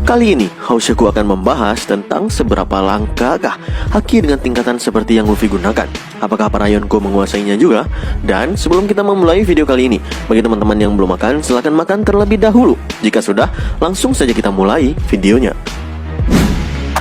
Kali ini, Hoshoku akan membahas tentang seberapa langkakah haki dengan tingkatan seperti yang Luffy gunakan. Apakah para Yonko menguasainya juga? Dan sebelum kita memulai video kali ini, bagi teman-teman yang belum makan, silahkan makan terlebih dahulu. Jika sudah, langsung saja kita mulai videonya.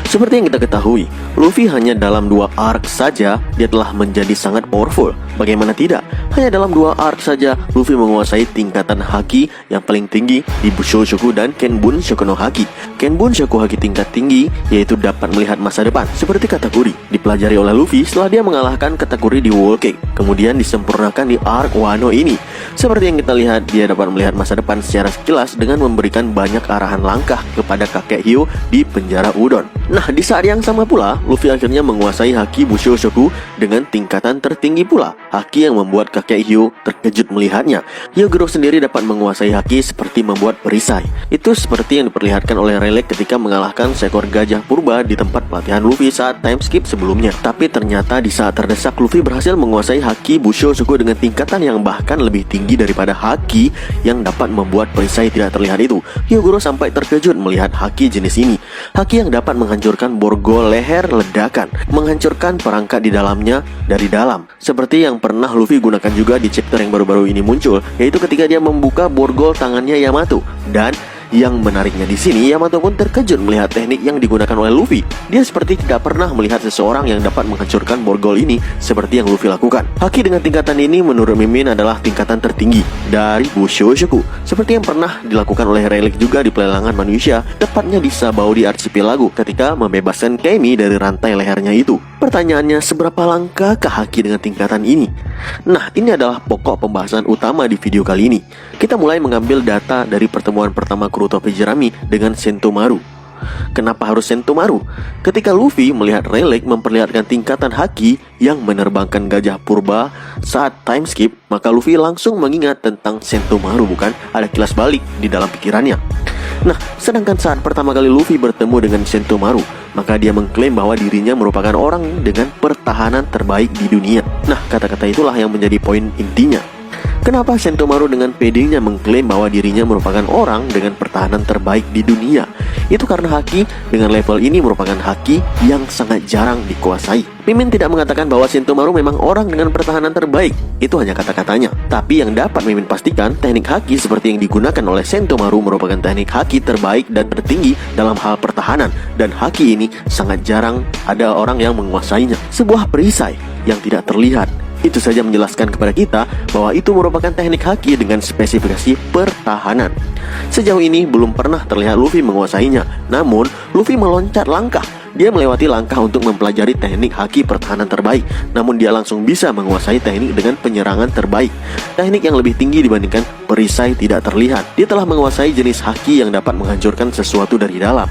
Seperti yang kita ketahui, Luffy hanya dalam 2 arc saja dia telah menjadi sangat powerful. Bagaimana tidak? Hanya dalam 2 arc saja Luffy menguasai tingkatan haki yang paling tinggi di Bushoshoku dan Kenbun Shoku no Haki. Kenbun Shoku Haki tingkat tinggi yaitu dapat melihat masa depan, seperti kategori dipelajari oleh Luffy setelah dia mengalahkan kategori di Whole Cake, kemudian disempurnakan di arc Wano ini. Seperti yang kita lihat, dia dapat melihat masa depan secara jelas dengan memberikan banyak arahan langkah kepada kakek Hyo di penjara Udon. Nah, di saat yang sama pula, Luffy akhirnya menguasai haki Bushoshoku dengan tingkatan tertinggi pula. Haki yang membuat kakek Hyo terkejut melihatnya. Hyogoro sendiri dapat menguasai haki seperti membuat perisai. Itu seperti yang diperlihatkan oleh Rayleigh ketika mengalahkan seekor gajah purba di tempat pelatihan Luffy saat time skip sebelumnya. Tapi ternyata di saat terdesak, Luffy berhasil menguasai haki Bushoshoku dengan tingkatan yang bahkan lebih tinggi daripada haki yang dapat membuat perisai tidak terlihat itu. Hyogoro sampai terkejut melihat haki jenis ini. Haki yang dapat menghancurkan borgol leher ledakan, menghancurkan perangkat di dalamnya dari dalam. Seperti yang pernah Luffy gunakan juga di chapter yang baru-baru ini muncul, yaitu ketika dia membuka borgol tangannya Yamato. Dan yang menariknya di sini, Yamato pun terkejut melihat teknik yang digunakan oleh Luffy. Dia seperti tidak pernah melihat seseorang yang dapat menghancurkan borgol ini seperti yang Luffy lakukan. Haki dengan tingkatan ini menurut Mimin adalah tingkatan tertinggi dari Bushoshoku, seperti yang pernah dilakukan oleh Rayleigh juga di pelelangan manusia, tepatnya di Sabaody Archipelago ketika membebaskan Kami dari rantai lehernya itu. Pertanyaannya, seberapa langkahkah haki dengan tingkatan ini? Nah, ini adalah pokok pembahasan utama di video kali ini. Kita mulai mengambil data dari pertemuan pertama Kurotopi Jerami dengan Sentomaru. Kenapa harus Sentomaru? Ketika Luffy melihat Rayleigh memperlihatkan tingkatan haki yang menerbangkan gajah purba saat time skip, maka Luffy langsung mengingat tentang Sentomaru, bukan? Ada kilas balik di dalam pikirannya. Nah, sedangkan saat pertama kali Luffy bertemu dengan Sentomaru, maka dia mengklaim bahwa dirinya merupakan orang dengan pertahanan terbaik di dunia. Nah, kata-kata itulah yang menjadi poin intinya. Kenapa Sentomaru dengan pedenya mengklaim bahwa dirinya merupakan orang dengan pertahanan terbaik di dunia? Itu karena haki dengan level ini merupakan haki yang sangat jarang dikuasai. Mimin tidak mengatakan bahwa Sentomaru memang orang dengan pertahanan terbaik. Itu hanya kata-katanya. Tapi yang dapat Mimin pastikan, teknik haki seperti yang digunakan oleh Sentomaru merupakan teknik haki terbaik dan tertinggi dalam hal pertahanan. Dan haki ini sangat jarang ada orang yang menguasainya. Sebuah perisai yang tidak terlihat, itu saja menjelaskan kepada kita bahwa itu merupakan teknik haki dengan spesifikasi pertahanan. Sejauh ini belum pernah terlihat Luffy menguasainya. Namun, Luffy meloncat langkah. Dia melewati langkah untuk mempelajari teknik haki pertahanan terbaik. Namun dia langsung bisa menguasai teknik dengan penyerangan terbaik. Teknik yang lebih tinggi dibandingkan perisai tidak terlihat. Dia telah menguasai jenis haki yang dapat menghancurkan sesuatu dari dalam.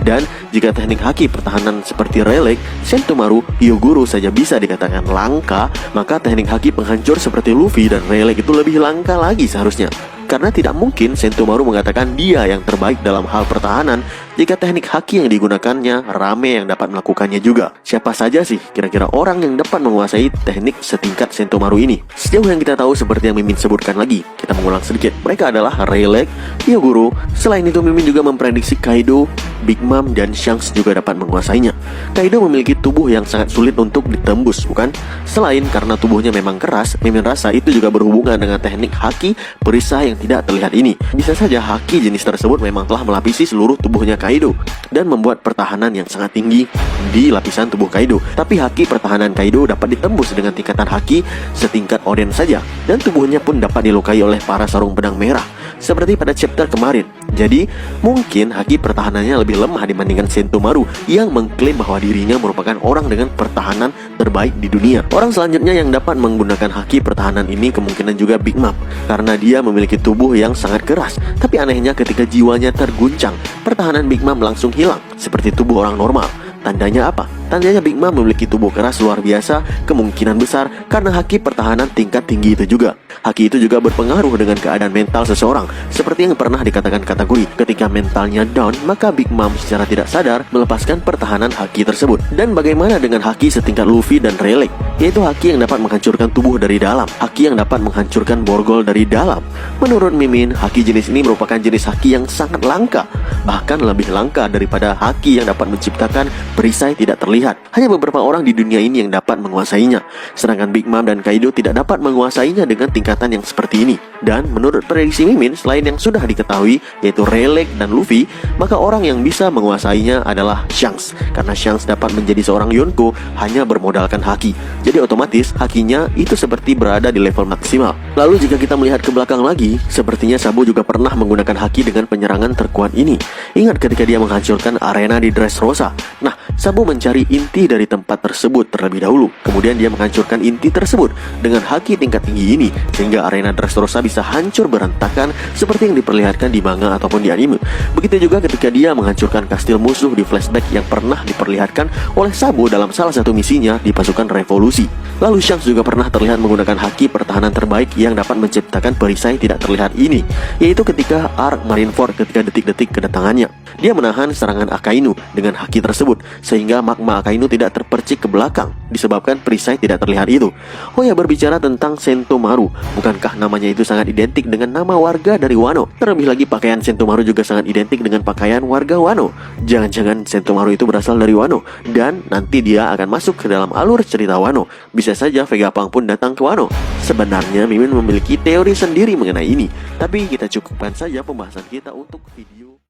Dan jika teknik haki pertahanan seperti Rayleigh, Sentomaru, Hyogoro saja bisa dikatakan langka, maka teknik haki penghancur seperti Luffy dan Rayleigh itu lebih langka lagi seharusnya. Karena tidak mungkin Sentomaru mengatakan dia yang terbaik dalam hal pertahanan jika teknik haki yang digunakannya rame yang dapat melakukannya juga. Siapa saja sih kira-kira orang yang dapat menguasai teknik setingkat Sentomaru ini? Sejauh yang kita tahu, seperti yang Mimin sebutkan lagi, kita mengulang sedikit. Mereka adalah Rayleigh, Hyogoro. Selain itu, Mimin juga memprediksi Kaido, Big Mom, dan Shanks juga dapat menguasainya. Kaido memiliki tubuh yang sangat sulit untuk ditembus, bukan? Selain karena tubuhnya memang keras, Mimin rasa itu juga berhubungan dengan teknik haki perisai yang tidak terlihat ini. Bisa saja haki jenis tersebut memang telah melapisi seluruh tubuhnya Kaido dan membuat pertahanan yang sangat tinggi di lapisan tubuh Kaido. Tapi haki pertahanan Kaido dapat ditembus dengan tingkatan haki setingkat Oden saja, dan tubuhnya pun dapat dilukai oleh para sarung pedang merah, seperti pada chapter kemarin. Jadi, mungkin haki pertahanannya lebih lemah dibandingkan Sentomaru yang mengklaim bahwa dirinya merupakan orang dengan pertahanan terbaik di dunia. Orang selanjutnya yang dapat menggunakan haki pertahanan ini kemungkinan juga Big Mom, karena dia memiliki tubuh yang sangat keras. Tapi anehnya ketika jiwanya terguncang, pertahanan Big Mom langsung hilang seperti tubuh orang normal. Tandanya apa? Tandanya Big Mom memiliki tubuh keras luar biasa, kemungkinan besar karena haki pertahanan tingkat tinggi itu juga. Haki itu juga berpengaruh dengan keadaan mental seseorang. Seperti yang pernah dikatakan kategori, ketika mentalnya down, maka Big Mom secara tidak sadar melepaskan pertahanan haki tersebut. Dan bagaimana dengan haki setingkat Luffy dan Rayleigh? Yaitu haki yang dapat menghancurkan tubuh dari dalam, haki yang dapat menghancurkan borgol dari dalam. Menurut Mimin, haki jenis ini merupakan jenis haki yang sangat langka, bahkan lebih langka daripada haki yang dapat menciptakan perisai tidak terlihat. Hanya beberapa orang di dunia ini yang dapat menguasainya, sedangkan Big Mom dan Kaido tidak dapat menguasainya dengan tingkatan yang seperti ini. Dan menurut prediksi Mimin, selain yang sudah diketahui yaitu Rayleigh dan Luffy, maka orang yang bisa menguasainya adalah Shanks, karena Shanks dapat menjadi seorang Yonko hanya bermodalkan haki. Jadi otomatis hakinya itu seperti berada di level maksimal. Lalu jika kita melihat ke belakang lagi, sepertinya Sabo juga pernah menggunakan haki dengan penyerangan terkuat ini. Ingat ketika dia menghancurkan arena di Dressrosa. Nah, Sabo mencari inti dari tempat tersebut terlebih dahulu. Kemudian dia menghancurkan inti tersebut dengan haki tingkat tinggi ini, sehingga arena Dressrosa bisa hancur berantakan seperti yang diperlihatkan di manga ataupun di anime. Begitu juga ketika dia menghancurkan kastil musuh di flashback yang pernah diperlihatkan oleh Sabo dalam salah satu misinya di pasukan revolusi. Lalu Shanks juga pernah terlihat menggunakan haki pertahanan terbaik yang dapat menciptakan perisai tidak terlihat ini, yaitu ketika arc Marineford ketika detik-detik kedatangannya. Dia menahan serangan Akainu dengan haki tersebut, sehingga magma Akainu tidak terpercik ke belakang disebabkan perisai tidak terlihat itu. Oh ya, berbicara tentang Sentomaru, bukankah namanya itu sangat identik dengan nama warga dari Wano? Terlebih lagi pakaian Sentomaru juga sangat identik dengan pakaian warga Wano. Jangan-jangan Sentomaru itu berasal dari Wano, dan nanti dia akan masuk ke dalam alur cerita Wano. Bisa saja Vegapunk pun datang ke Wano. Sebenarnya Mimin memiliki teori sendiri mengenai ini, tapi kita cukupkan saja pembahasan kita untuk video